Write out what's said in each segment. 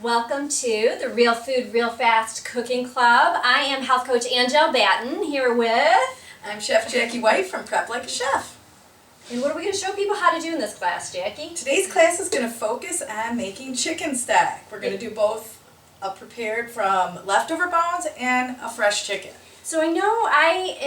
Welcome to the Real Food, Real Fast Cooking Club. I am health coach Angelle Batten here with... I'm Chef Jackie White from Prep Like a Chef. And what are we going to show people how to do in this class, Jackie? Today's class is going to focus on making chicken stock. We're going to do both prepared from leftover bones and a fresh chicken. So I know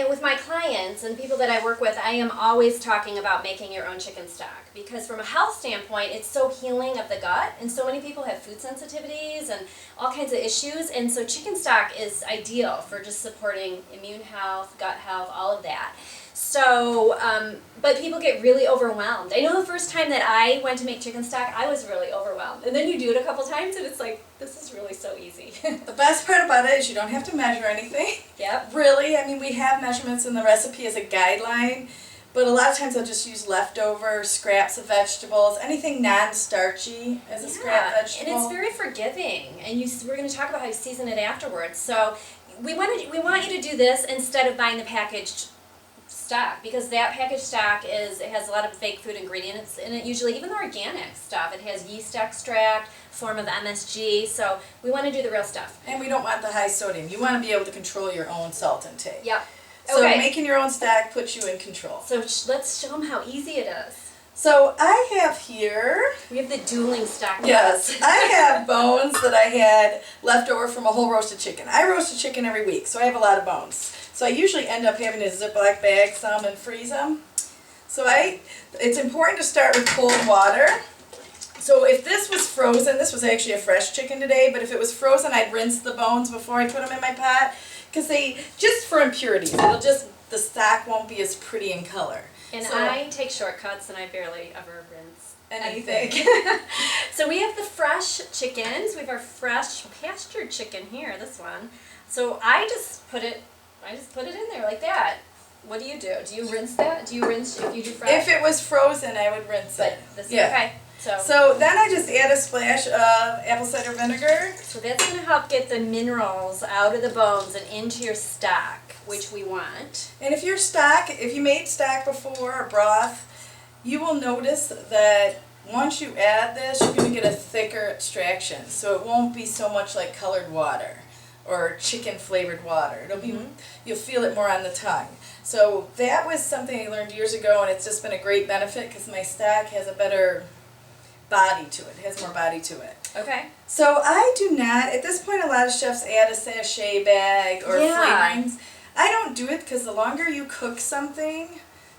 with my clients and people that I work with, I am always talking about making your own chicken stock because from a health standpoint, it's so healing of the gut, and so many people have food sensitivities and all kinds of issues, and so chicken stock is ideal for just supporting immune health, gut health, all of that. So, but people get really overwhelmed. I know the first time that I went to make chicken stock, I was really overwhelmed. And then you do it a couple times and it's like, this is really so easy. The best part about it is you don't have to measure anything. Yep. Really, I mean, we have measurements in the recipe as a guideline, but a lot of times I'll just use leftover scraps of vegetables, anything non-starchy as a scrap vegetable. And it's very forgiving. And we're going to talk about how you season it afterwards. So we want you to do this instead of buying the packaged stock, because that packaged stock it has a lot of fake food ingredients in it usually, even the organic stuff. It has yeast extract, form of MSG, so we want to do the real stuff. And we don't want the high sodium. You want to be able to control your own salt intake. Yep. So okay. Making your own stock puts you in control. So let's show them how easy it is. So I have here... We have the dueling stock. Yes, I have bones that I had left over from a whole roasted chicken. I roast a chicken every week, so I have a lot of bones. So I usually end up having to Ziploc bag some and freeze them. So it's important to start with cold water. So if this was frozen, this was actually a fresh chicken today, but if it was frozen, I'd rinse the bones before I put them in my pot, because just for impurities, the stock won't be as pretty in color. And so, I take shortcuts and I barely ever rinse anything. So we have the fresh chickens. We have our fresh pastured chicken here, this one. So I just put it in there like that. What do? Do you rinse that? Do you rinse if you do fresh? If it was frozen, I would rinse it. Okay. So then I just add a splash of apple cider vinegar. So that's going to help get the minerals out of the bones and into your stock, which we want. And if you made stock before, or broth, you will notice that once you add this, you're going to get a thicker extraction. So it won't be so much like colored water or chicken flavored water. It'll be, you'll feel it more on the tongue. So that was something I learned years ago, and it's just been a great benefit because my stock has a better body to it. It has more body to it. Okay. So I do not, at this point a lot of chefs add a sachet bag or flavorings. I don't do it because the longer you cook something,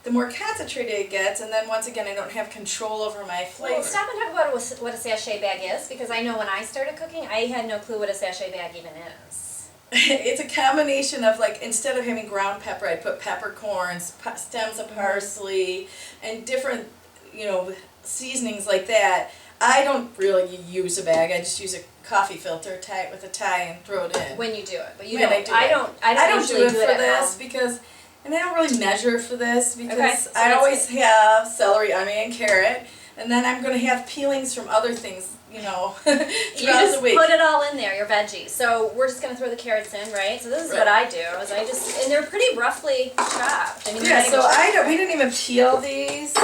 the more concentrated it gets, and then once again I don't have control over my flavor. Well, stop and talk about what a sachet bag is, because I know when I started cooking, I had no clue what a sachet bag even is. It's a combination of, like, instead of having ground pepper, I put peppercorns, stems of parsley, and different, seasonings like that. I don't really use a bag. I just use a coffee filter, tie it with a tie, and throw it in. When you do it, but you don't. I don't do it for this because, and I don't really measure for this because I always have celery, onion, and carrot, and then I'm going to have peelings from other things, throughout the week. Put it all in there, your veggies. So we're just going to throw the carrots in, right? So this is what I do. And they're pretty roughly chopped. I mean, we didn't even peel these.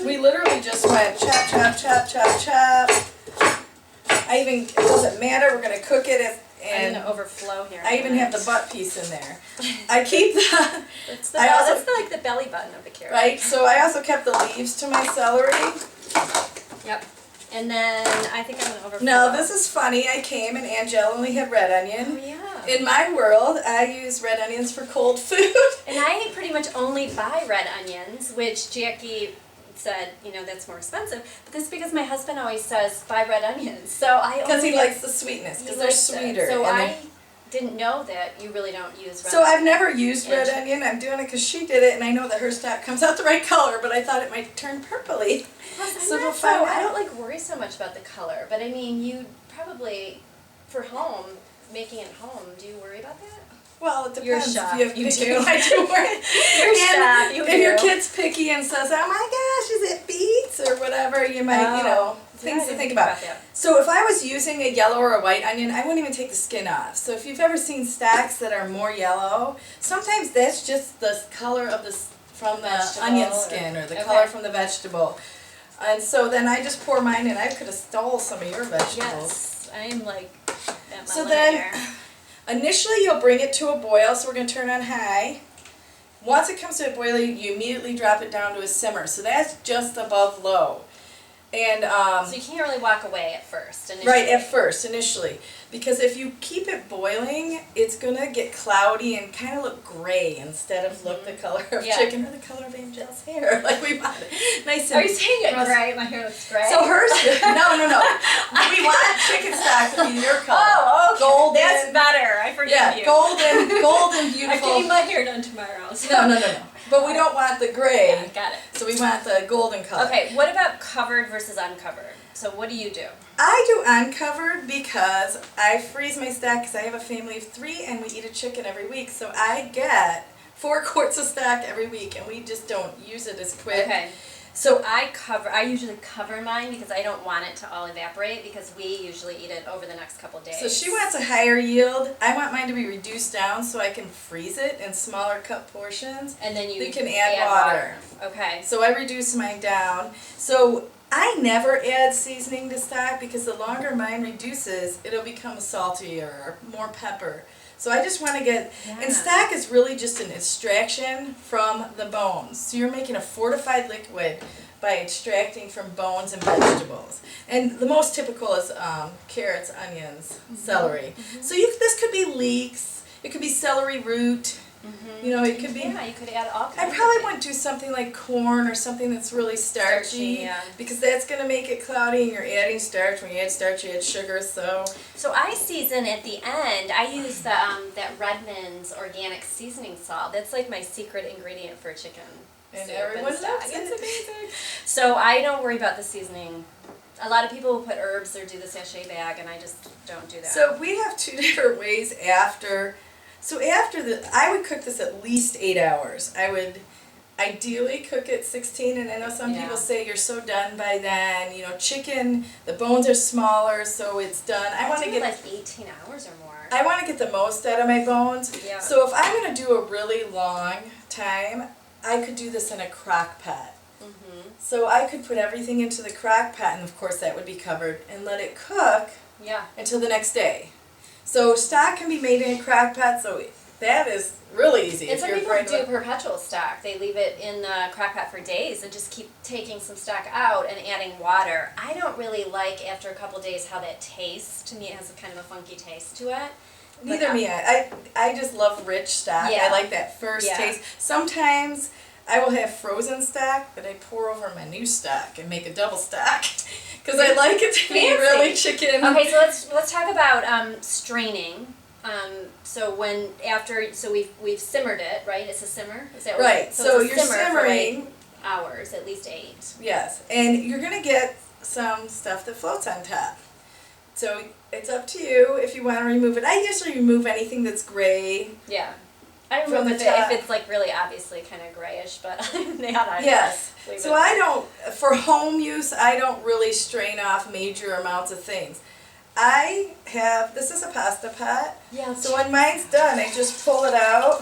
We literally just went chop, chop, chop, chop, chop. It doesn't matter. We're going to cook it. I'm going to overflow here. I even have the butt piece in there. I keep the... That's like the belly button of the carrot. Right, so I also kept the leaves to my celery. Yep. And then I think I'm going to overflow. Now, this is funny. I came and Angelle only had red onion. Oh, yeah. In my world, I use red onions for cold food. And I pretty much only buy red onions, which Jackie said, that's more expensive. But that's because my husband always says, buy red onions. So because he likes the sweetness, because they're sweeter. So I didn't know that you really don't use red onion. So I've never used red onion. I'm doing it because she did it, and I know that her stock comes out the right color, but I thought it might turn purpley. So I don't worry so much about the color, but I mean, you probably, for home, making it home, do you worry about that? Well, it depends. You're a chef. You do. I do worry. You're a chef. If your kid's picky and says, "Oh my gosh, is it beets?" or whatever, you might, things to think about. So if I was using a yellow or a white onion, I wouldn't even take the skin off. So if you've ever seen stocks that are more yellow, sometimes that's just the color of from the onion skin or the color from the vegetable. And so then I just pour mine in. I could have stole some of your vegetables. Yes. I am like at my So limit then, here. initially you'll bring it to a boil, so we're going to turn on high. Once it comes to a boil, you immediately drop it down to a simmer. So that's just above low. And So you can't really walk away at first. Initially. right at first, initially, because if you keep it boiling, it's gonna get cloudy and kind of look gray instead of look the color of chicken or the color of Angelle's hair, like we want. Nice and Are you saying it gray? My hair looks gray. So hers, no. We want chicken stock to be your color. Oh, okay. Golden. That's better. I forgive you. golden, beautiful. I'm getting my hair done tomorrow. So. No. But we don't want the gray. Yeah, got it. So we want the golden color. Okay, what about covered versus uncovered? So what do you do? I do uncovered because I freeze my stock because I have a family of 3 and we eat a chicken every week. So I get 4 quarts of stock every week and we just don't use it as quick. Okay. So I usually cover mine because I don't want it to all evaporate because we usually eat it over the next couple of days. So she wants a higher yield. I want mine to be reduced down so I can freeze it in smaller cup portions. And then you can add water. Okay. So I reduce mine down. So I never add seasoning to stock because the longer mine reduces, it'll become saltier or more pepper. So I just want to get, and stock is really just an extraction from the bones. So you're making a fortified liquid by extracting from bones and vegetables. And the most typical is carrots, onions, celery. So this could be leeks, it could be celery root. You know, it could be. Yeah, you could add all kinds. I probably wouldn't do something like corn or something that's really starchy, because that's going to make it cloudy, and you're adding starch. When you add starch, you add sugar. So I season at the end. I use the that Redmond's organic seasoning salt. That's like my secret ingredient for chicken. And everyone loves it. It's amazing. So I don't worry about the seasoning. A lot of people will put herbs or do the sachet bag, and I just don't do that. So we have 2 different ways after. So I would cook this at least 8 hours. I would ideally cook it 16, and I know some people say you're so done by then. You know, chicken, the bones are smaller, so it's done. I want to get like 18 hours or more. I want to get the most out of my bones. Yeah. So if I'm going to do a really long time, I could do this in a crock pot. So I could put everything into the crock pot, and of course that would be covered, and let it cook until the next day. So stock can be made in a crock pot, so that is really easy. And some people do perpetual stock. They leave it in the crock pot for days and just keep taking some stock out and adding water. I don't really like, after a couple days, how that tastes. To me, it has a kind of a funky taste to it. Neither me. I just love rich stock. I like that first taste. Sometimes I will have frozen stock, but I pour over my new stock and make a double stock because I like it to be really chicken. Okay, so let's talk about straining. So we've simmered it, right? It's a simmer. Is that right? So you're simmering for 8 hours, at least 8. Yes, and you're gonna get some stuff that floats on top. So it's up to you if you want to remove it. I usually remove anything that's gray. Yeah. I remove it if it's like really obviously kind of grayish, but other than that, I So I don't, for home use, I don't really strain off major amounts of things. This is a pasta pot. Yeah. So when mine's done, I just pull it out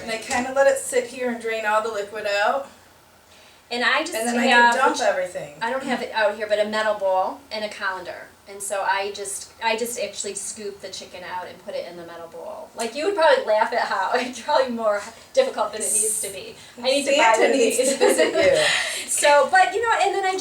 and I kind of let it sit here and drain all the liquid out. And I then I can dump everything. I don't have it out here, but a metal bowl and a colander. And so I just actually scoop the chicken out and put it in the metal bowl. Like, you would probably laugh at how it's probably more difficult than it needs to be. I need to buy one of these. To visit you. So, but you know, and then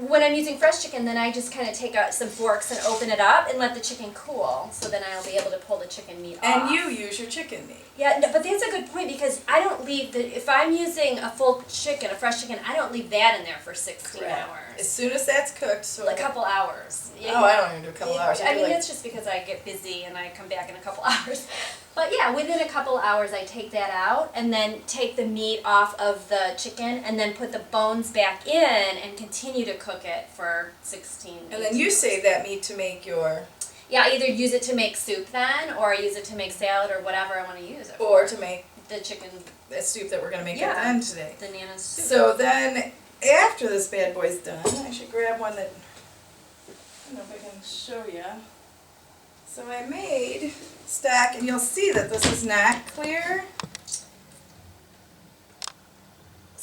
when I'm using fresh chicken, then I just kind of take out some forks and open it up and let the chicken cool. So then I'll be able to pull the chicken meat off. And you use your chicken meat. Yeah, no, but that's a good point, because I don't leave if I'm using a full chicken, a fresh chicken, I don't leave that in there for 16 hours. As soon as that's cooked, so a couple hours. Oh, I don't even do a couple hours. I mean, it's just because I get busy and I come back in a couple hours. But yeah, within a couple hours I take that out and then take the meat off of the chicken and then put the bones back in and continue to cook it for 16 minutes. And then you save that meat to make your... Yeah, I either use it to make soup then, or I use it to make salad or whatever I want to use it for. Or to make the chicken... the soup that we're going to make at the end today. The Nana's soup. So then, after this bad boy's done, I should grab one that... I don't know if I can show you. So I made stock, and you'll see that this is not clear.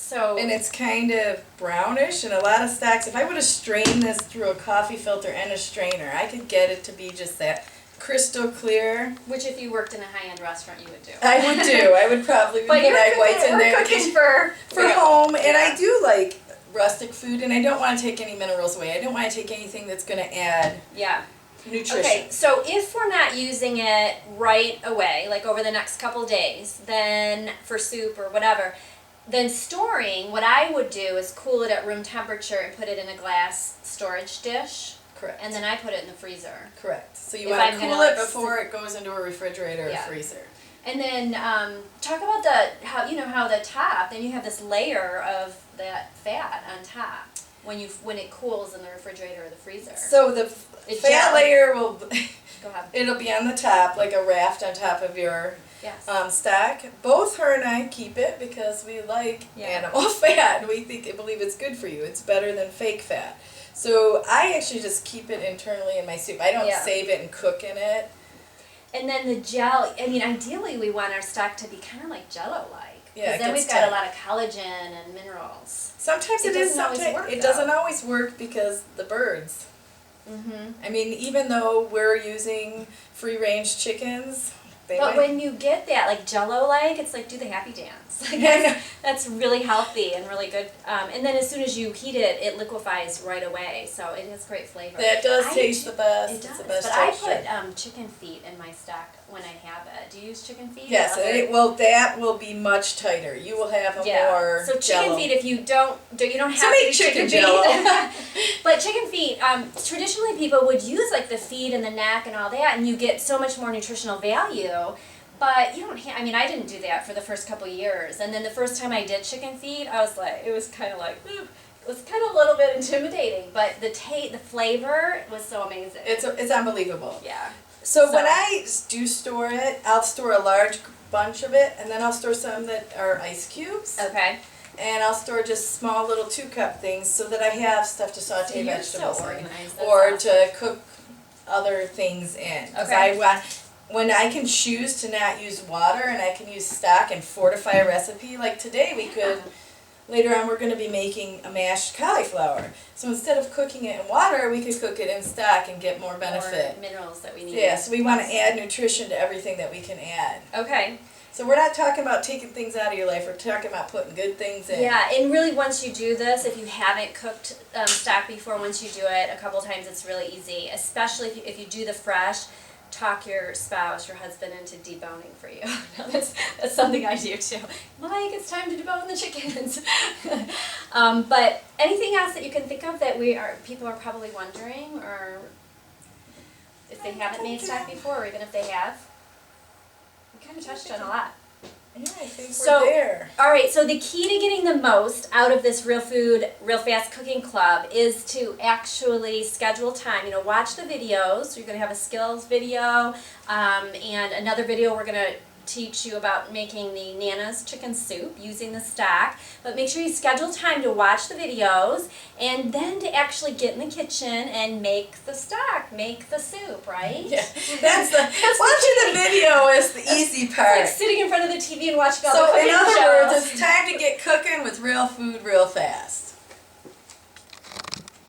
So And it's kind of brownish, and a lot of stocks, if I would have strained this through a coffee filter and a strainer, I could get it to be just that crystal clear. which if you worked in a high-end restaurant, you would do. I would do. I would probably put egg whites in there. We're cooking for home, and I do like rustic food, and I don't want to take any minerals away. I don't want to take anything that's going to add Yeah. nutrition. Okay, so if we're not using it right away, like over the next couple days, then for soup or whatever, then storing, what I would do is cool it at room temperature and put it in a glass storage dish. Correct. And then I put it in the freezer. Correct. So you If want I'm to gonna, cool it like, before it goes into a refrigerator or freezer. And then talk about how the top, then you have this layer of that fat on top when it cools in the refrigerator or the freezer. So the It's fat jelly. layer will, Go ahead. it'll be on the top, like a raft on top of your Yes. stock. Both her and I keep it because we like animal fat. We believe it's good for you. It's better than fake fat. So I actually just keep it internally in my soup. I don't save it and cook in it. And then the gel, I mean, ideally we want our stock to be kind of like Jello-like. Yeah, Because then we've got a lot of collagen and minerals. Sometimes it is. doesn't always Sometimes work, it though. doesn't always work because the birds. Mm-hmm. I mean, even though we're using free-range chickens, But when you get that, like Jello-like, it's like do the happy dance. Like that's really healthy and really good. And then as soon as you heat it, it liquefies right away. So it has great flavor. That does taste the best. It does. It's the best but texture. I put chicken feet in my stock when I have it. Do you use chicken feet? Yes, that will be much tighter. You will have a more So chicken Jell-O. feet, if you don't have So to make do chicken feet. Jell-O. But chicken feet, traditionally people would use like the feet and the neck and all that, and you get so much more nutritional value. But you don't I mean, I didn't do that for the first couple of years. And then the first time I did chicken feet, I was like, it was kind of like, it was kind of a little bit intimidating. But the flavor was so amazing. It's unbelievable. Yeah. So when I do store it, I'll store a large bunch of it, and then I'll store some that are ice cubes. Okay. And I'll store just small little 2-cup things so that I have stuff to saute You're vegetables so in, organized. or That's to cook other things in. Because Okay. when I can choose to not use water and I can use stock and fortify a recipe, like today we could, later on we're going to be making a mashed cauliflower. So instead of cooking it in water, we could cook it in stock and get more benefit. More minerals that we need. Yeah, so we want to add nutrition to everything that we can add. Okay. So we're not talking about taking things out of your life, we're talking about putting good things in. Yeah, and really once you do this, if you haven't cooked stock before, once you do it a couple times, it's really easy. Especially if you do the fresh, talk your spouse, your husband into deboning for you. that's something I do too. Mike, it's time to debone the chickens. But anything else that you can think of that people are probably wondering, or if they haven't made stock before, or even if they have? We kind of touched on a lot. Yeah, I think So- we're there. All right, so the key to getting the most out of this Real Food, Real Fast Cooking Club is to actually schedule time. You know, watch the videos. You're going to have a skills video and another video we're going to teach you about making the Nana's chicken soup using the stock. But make sure you schedule time to watch the videos and then to actually get in the kitchen and make the stock, make the soup, right? Yeah, watching the video is the easy It's part. like sitting in front of the TV and watching all So the in cooking other shows. words, it's time to get cooking with real food real fast.